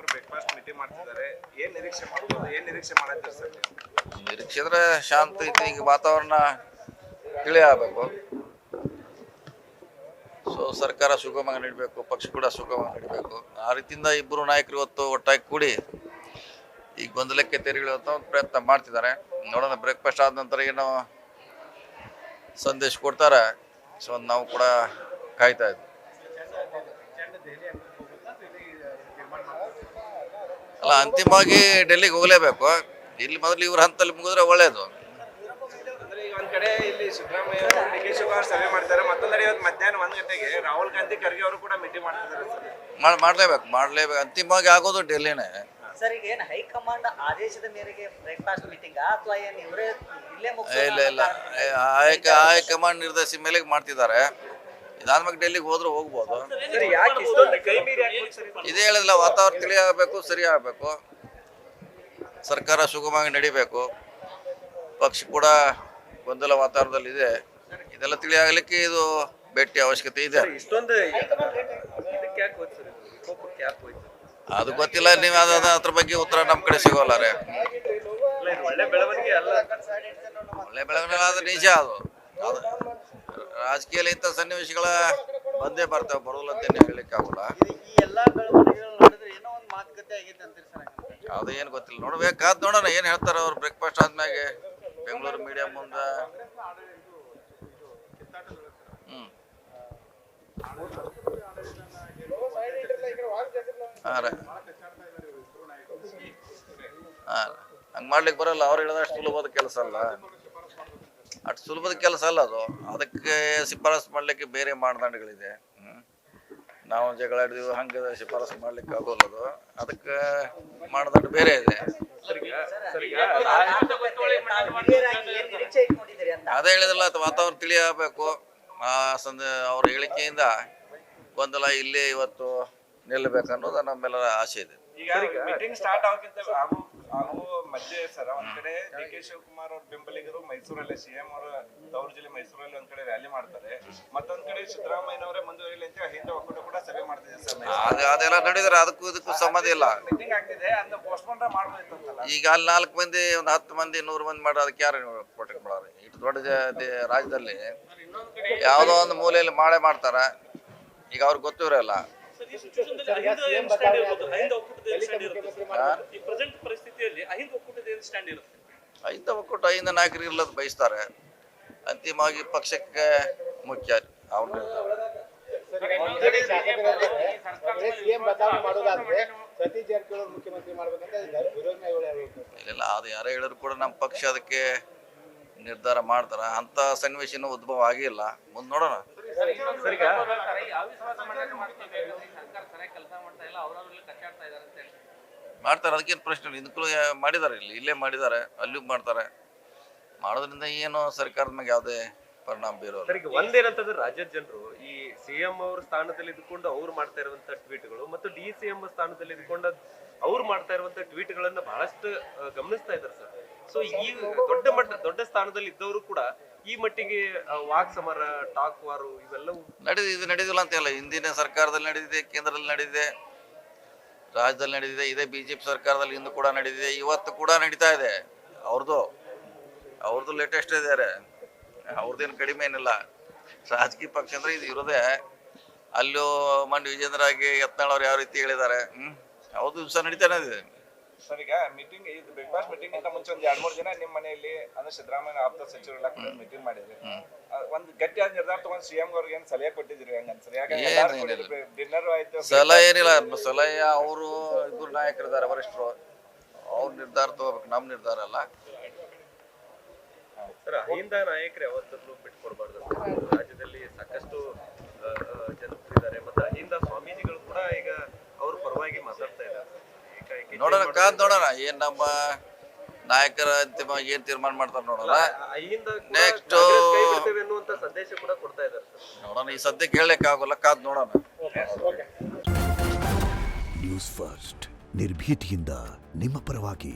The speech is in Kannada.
ಬ್ರೇಕ್ಫಾಸ್ಟ್ ಮೀಟಿಂಗ್ ಮಾಡ್ತಿದ್ದಾರೆ. ಏನ್ ನಿರೀಕ್ಷೆ ಮಾಡ್ಬೋದು, ಏನ್ ನಿರೀಕ್ಷೆ ಮಾಡತ್ತೀರಿ ಸರ್? ನಿರೀಕ್ಷೆ ಅಂದ್ರೆ ಶಾಂತ ಐತಿ. ಈಗ ವಾತಾವರಣ ತಿಳಿ ಆಗಬೇಕು. ಸೊ ಸರ್ಕಾರ ಸುಗಮವಾಗಿ ನಡಿಬೇಕು, ಪಕ್ಷ ಕೂಡ ಸುಗಮವಾಗಿ ನಡಿಬೇಕು. ಆ ರೀತಿಯಿಂದ ಇಬ್ಬರು ನಾಯಕರು ಇವತ್ತು ಒಟ್ಟಾಗಿ ಕೂಡಿ ಈ ಗೊಂದಲಕ್ಕೆ ತೆರೆಯುವಂಥ ಒಂದು ಪ್ರಯತ್ನ ಮಾಡ್ತಿದ್ದಾರೆ. ನೋಡೋಣ ಬ್ರೇಕ್ಫಾಸ್ಟ್ ಆದ ನಂತರ ಏನೋ ಸಂದೇಶ ಕೊಡ್ತಾರೆ. ಸೊ ನಾವು ಕೂಡ ಕಾಯ್ತಾ ಇದ್ವಿ. ಅಲ್ಲ, ಅಂತಿಮವಾಗಿ ಡೆಲ್ಲಿಗೆ ಹೋಗಲೇಬೇಕು. ಇಲ್ಲಿ ಮೊದಲು ಇವ್ರ ಹಂತಲ್ಲಿ ಮುಗಿದ್ರೆ ಒಳ್ಳೇದು. ಅಂದ್ರೆ ಈಗ ಒಂದ್ ಕಡೆ ಇಲ್ಲಿ ಸಿದ್ದರಾಮಯ್ಯ ಅವರು ಡಿ.ಕೆ. ಶಿವಕುಮಾರ್ ಸಭೆ ಮಾಡ್ತಾರೆ, ಮತ್ತೊಂದೆಡೆ ಇವತ್ತು ಮಧ್ಯಾಹ್ನ 1 ಗಂಟೆಗೆ ರಾಹುಲ್ ಗಾಂಧಿ ಖರ್ಗೆ ಅವರು ಕೂಡ ಮೀಟಿಂಗ್ ಮಾಡ್ತಿದ್ದಾರೆ ಸರ್. ಮಾಡಲೇಬೇಕು. ಅಂತಿಮವಾಗಿ ಆಗೋದು ಡೆಲ್ಲಿನೇ. ಸರ್, ಈಗ ಏನು ಹೈಕಮಾಂಡ್ ಆದೇಶದ ಮೇರೆಗೆ ಬ್ರೇಕ್ಫಾಸ್ಟ್ ಮೀಟಿಂಗ್ ಅಥವಾ ಏನು ಇವರೇ ಇಲ್ಲೇ ಇಲ್ಲ ಹೈಕಮಾಂಡ್ ನಿರ್ದೇಶಿಸಿದ ಮೇಲೆ ಮಾಡ್ತಿದ್ದಾರೆ. ಇದಾದ್ಮೇಲೆ ಡೆಲ್ಲಿಗೆ ಹೋದ್ರೂ ಹೋಗ್ಬೋದು. ಇದೇ ಹೇಳಿದ್ಲ, ವಾತಾವರಣ ತಿಳಿ ಆಗಬೇಕು, ಸರಿ ಆಗಬೇಕು, ಸರ್ಕಾರ ಸುಗಮವಾಗಿ ನಡಿಬೇಕು, ಪಕ್ಷ ಕೂಡ ಗೊಂದಲ ವಾತಾವರಣದಲ್ಲಿ ಇದೆ. ಇದೆಲ್ಲ ತಿಳಿ ಆಗಲಿಕ್ಕೆ ಇದು ಭೇಟಿ ಅವಶ್ಯಕತೆ ಇದೆ. ಅದು ಗೊತ್ತಿಲ್ಲ. ನೀವು ಅದ್ರ ಬಗ್ಗೆ ಉತ್ತರ ನಮ್ಮ ಕಡೆ ಸಿಗೋಲ್ಲ ರೀ. ಒಳ್ಳೆ ಬೆಳವಣಿಗೆ ಆದ್ರೆ ನಿಜ. ಅದು ರಾಜಕೀಯದಲ್ಲಿ ಇಂಥ ಸನ್ನಿವೇಶಗಳ ಬಂದೇ ಬರ್ತಾವೆ, ಬರೋಲ್ಲ ಅಂತೇನೆ ಹೇಳಲಿಕ್ಕೆ ಆಗೋಲ್ಲ. ಅದು ಏನು ಗೊತ್ತಿಲ್ಲ, ನೋಡ್ಬೇಕಾದ್ ನೋಡೋಣ ಏನು ಹೇಳ್ತಾರೆ ಅವ್ರು ಬ್ರೇಕ್ಫಾಸ್ಟ್ ಆದ್ಮ್ಯಾಗೆ ಬೆಂಗಳೂರು ಮೀಡಿಯಾ ಮುಂದೆ. ಹಂಗೆ ಮಾಡ್ಲಿಕ್ಕೆ ಬರಲ್ಲ. ಅವ್ರು ಹೇಳಿದ ಅಷ್ಟು ಸುಲಭದ ಕೆಲಸ ಅಲ್ಲ, ಅಷ್ಟು ಸುಲಭದ ಕೆಲಸ ಅಲ್ಲ ಅದು. ಅದಕ್ಕೆ ಶಿಫಾರಸು ಮಾಡ್ಲಿಕ್ಕೆ ಬೇರೆ ಮಾನದಂಡಗಳಿದೆ. ನಾವು ಜಗಳ ಆಡಿದ್ವಿ, ಹಂಗೆ ಶಿಫಾರಸು ಮಾಡ್ಲಿಕ್ಕೆ ಆಗೋಲ್ಲ. ಅದು ಅದಕ್ಕೆ ಮಾನದಂಡ ಬೇರೆ ಇದೆ. ಅದೇ ಹೇಳಿದ್ರಲ್ಲ, ವಾತಾವರಣ ತಿಳಿ ಆಗಬೇಕು. ಅವ್ರ ಹೇಳಿಕೆಯಿಂದ ಗೊಂದಲ ಇಲ್ಲೇ ಇವತ್ತು ನಿಲ್ಲಬೇಕನ್ನೋದು ನಮ್ಮೆಲ್ಲರ ಆಸೆ ಇದೆ. ಈಗ ಮೀಟಿಂಗ್ ಸ್ಟಾರ್ಟ್ ಆಗೋಕ್ಕಿಂತ ಆಗೋ ಮಧ್ಯೆ ಸರ್, ಒಂದ್ ಕಡೆ ಡಿ.ಕೆ. ಶಿವಕುಮಾರ್ ಅವ್ರ ಬೆಂಬಲಿಗರು ಮೈಸೂರಲ್ಲಿ, ಸಿಎಂ ಅವರ ತವರು ಜಿಲ್ಲೆ ಮೈಸೂರಲ್ಲಿ ಒಂದ್ ಕಡೆ ರ್ಯಾಲಿ ಮಾಡ್ತಾರೆ, ಮತ್ತೊಂದ್ ಕಡೆ ಸಿದ್ದರಾಮಯ್ಯನವರೇ ಮುಂದುವರಿಲಿ ಅಂತ ಹಿಂದೆ ಒಕ್ಕೂಟ ಕೂಡ ಸಭೆ ಮಾಡ್ತಿದೆ ಸರ್. ಅದೆಲ್ಲ ನಡೆದ್ರೆ ಅದಕ್ಕೂ ಇದಕ್ಕೂ ಸಂಬಂಧ ಇಲ್ಲ. ಮೀಟಿಂಗ್ ಆಗ್ತಿದೆ, ಅದನ್ನ ಪೋಸ್ಟ್ಪೋನ್ ಮಾಡ್ಬೋದಿತ್ತಂತಲ್ಲ. ಈಗ ಅಲ್ಲಿ 4 ಮಂದಿ, ಒಂದು 10 ಮಂದಿ, 100 ಮಂದಿ ಮಾಡೋದು ಅದಕ್ಕೆ ಯಾರು ಪ್ರೊಟೆಕ್ಟ್ ಮಾಡೋರು? ಇಷ್ಟು ದೊಡ್ಡ ರಾಜ್ಯದಲ್ಲಿ ಯಾವುದೋ ಒಂದು ಮೂಲೆಯಲ್ಲಿ ಮಾಡೆ ಮಾಡ್ತಾರ. ಈಗ ಅವ್ರಿಗೆ ಗೊತ್ತಿರಲ್ಲ. ಅಹಿಂದ ಒಕ್ಕೂಟ, ಅಹಿಂದ ನಾಯಕರು ಇರ್ಲದ್ ಬಯಸ್ತಾರೆ. ಅಂತಿಮವಾಗಿ ಪಕ್ಷಕ್ಕೆ ಮುಖ್ಯ ಅವ್ರ ಇಲ್ಲ. ಅದು ಯಾರೇ ಹೇಳಿದ್ರು ಕೂಡ ನಮ್ಮ ಪಕ್ಷ ಅದಕ್ಕೆ ನಿರ್ಧಾರ ಮಾಡ್ತಾರ. ಅಂತ ಸನ್ನಿವೇಶ ಉದ್ಭವ ಆಗಿಲ್ಲ. ಮುಂದೆ ನೋಡೋಣ. ಮಾಡ್ತಾರೆ, ಅದಕ್ಕೇನು ಪ್ರಶ್ನೆ ಇಲ್ಲ. ಇದಕ್ಕೂ ಮಾಡಿದ್ದಾರೆ, ಇಲ್ಲೇ ಮಾಡಿದ್ದಾರೆ, ಅಲ್ಲೂ ಮಾಡ್ತಾರೆ. ಮಾಡೋದ್ರಿಂದ ಏನು ಸರ್ಕಾರದ ಮೇಲೆ ಯಾವುದೇ ಪರಿಣಾಮ ಬೀರೋಲ್ಲ. ಒಂದೇನಂತಂದ್ರೆ ರಾಜ್ಯದ ಜನರು ಈ ಸಿಎಂ ಅವ್ರ ಸ್ಥಾನದಲ್ಲಿ ಇದ್ಕೊಂಡು ಅವ್ರು ಮಾಡ್ತಾ ಇರುವಂತ ಟ್ವೀಟ್ಗಳು ಮತ್ತು ಡಿ.ಸಿ.ಎಂ ಸ್ಥಾನದಲ್ಲಿ ಇದ್ಕೊಂಡು ಅವ್ರು ಮಾಡ್ತಾ ಇರುವಂತ ಟ್ವೀಟ್ಗಳನ್ನ ಬಹಳಷ್ಟು ಗಮನಿಸ್ತಾ ಇದ್ದಾರೆ ಸರ್. ಸೊ ಈ ದೊಡ್ಡ ಸ್ಥಾನದಲ್ಲಿ ಇದ್ದವರು ಕೂಡ ಈ ಮಟ್ಟಿಗೆ ವಾಕ್ ಸಮರ, ಟಾಕ್ ವಾರು ಇವೆಲ್ಲವೂ ನಡೆದಿಲ್ಲ ಅಂತ ಹೇಳ. ಹಿಂದಿನ ಸರ್ಕಾರದಲ್ಲಿ ನಡೆದಿದೆ, ಕೇಂದ್ರದಲ್ಲಿ ನಡೆದಿದೆ, ರಾಜ್ಯದಲ್ಲಿ ನಡೆದಿದೆ, ಇದೇ ಬಿಜೆಪಿ ಸರ್ಕಾರದಲ್ಲಿ ಇಂದು ಕೂಡ ನಡೆದಿದೆ, ಇವತ್ತು ಕೂಡ ನಡೀತಾ ಇದೆ. ಅವ್ರದ್ದು ಲೇಟೆಸ್ಟ್ ಇದ್ದಾರೆ. ಅವ್ರದ್ದೇನು ಕಡಿಮೆ ಏನಿಲ್ಲ. ರಾಜಕೀಯ ಪಕ್ಷ ಅಂದ್ರೆ ಇದು ಇರೋದೇ. ಅಲ್ಲೂ ಮಂಡ್ಯ ವಿಜೇಂದ್ರಾಗಿ ಯತ್ನಾಳ್ ಅವ್ರು ಯಾವ ರೀತಿ ಹೇಳಿದ್ದಾರೆ, ಅವ್ರದ್ದು ದಿವಸ ನಡೀತಾನೆ ಇದೆ. ಸರ್, ಈಗ ಮೀಟಿಂಗ್, ಇದು ಬ್ರೇಕ್ಫಾಸ್ಟ್ ಮೀಟಿಂಗ್ ಅಂತ ಮುಂಚೆ ಒಂದ್ 2-3 ಜನ ನಿಮ್ಮ ಮನೆಯಲ್ಲಿ ಅಂದ್ರೆ ಸಿದ್ದರಾಮಯ್ಯ ಆಪ್ತ ಸಚಿವರೆಲ್ಲ ಮೀಟಿಂಗ್ ಮಾಡಿದ್ರಿ. ಒಂದ್ ಗಟ್ಟಿಯಾದ ನಿರ್ಧಾರ ತಗೊಂಡ್ ಸಿಎಂ ಅವ್ರಿಗೆ ಏನ್ ಸಲಹೆ ಕೊಟ್ಟಿದ್ರಿ? ಹಂಗನ್ಸರಿ ಡಿನ್ನರ್ ಆಯ್ತು. ಸಲಹೆ ಏನಿಲ್ಲ. ಸಲಹೆ ಅವರು ಇಬ್ಬರು ನಾಯಕರಿದ್ದಾರೆ, ವರಿಷ್ಠರು. ಅವ್ರ ನಿರ್ಧಾರ ತಗೋಬೇಕು, ನಮ್ ನಿರ್ಧಾರ ಅಲ್ಲ. ಸರ್, ಅಹಿಂದ ನಾಯಕರು ಯಾವತ್ತೂ ಬಿಟ್ಕೊಡ್ಬಾರ್ದು. ರಾಜ್ಯದಲ್ಲಿ ಸಾಕಷ್ಟು ಜನರಿದ್ದಾರೆ, ಮತ್ತೆ ಅಹಿಂದ ಸ್ವಾಮೀಜಿಗಳು ಕೂಡ ಈಗ ಅವ್ರ ಪರವಾಗಿ ಮಾತಾಡ್ತಾ ಇದ್ದಾರೆ. ನೋಡೋಣ, ಕಾದ್ ನೋಡೋಣ ಏನ್ ನಮ್ಮ ನಾಯಕರ ಅಂತಿಮವಾಗಿ ಏನ್ ತೀರ್ಮಾನ ಮಾಡ್ತಾರೆ ನೋಡೋಣ. ನೆಕ್ಸ್ಟ್ ಸಂದೇಶ ಕೂಡ ಕೊಡ್ತಾ ಇದ್ದಾರೆ ನೋಡೋಣ. ಈ ಸದ್ಯಕ್ಕೆ ಹೇಳಲಿಕ್ಕೆ ಆಗೋಲ್ಲ, ಕಾದ್ ನೋಡೋಣ. ನ್ಯೂಸ್ ಫಸ್ಟ್, ನಿರ್ಭೀತಿಯಿಂದ ನಿಮ್ಮ ಪರವಾಗಿ.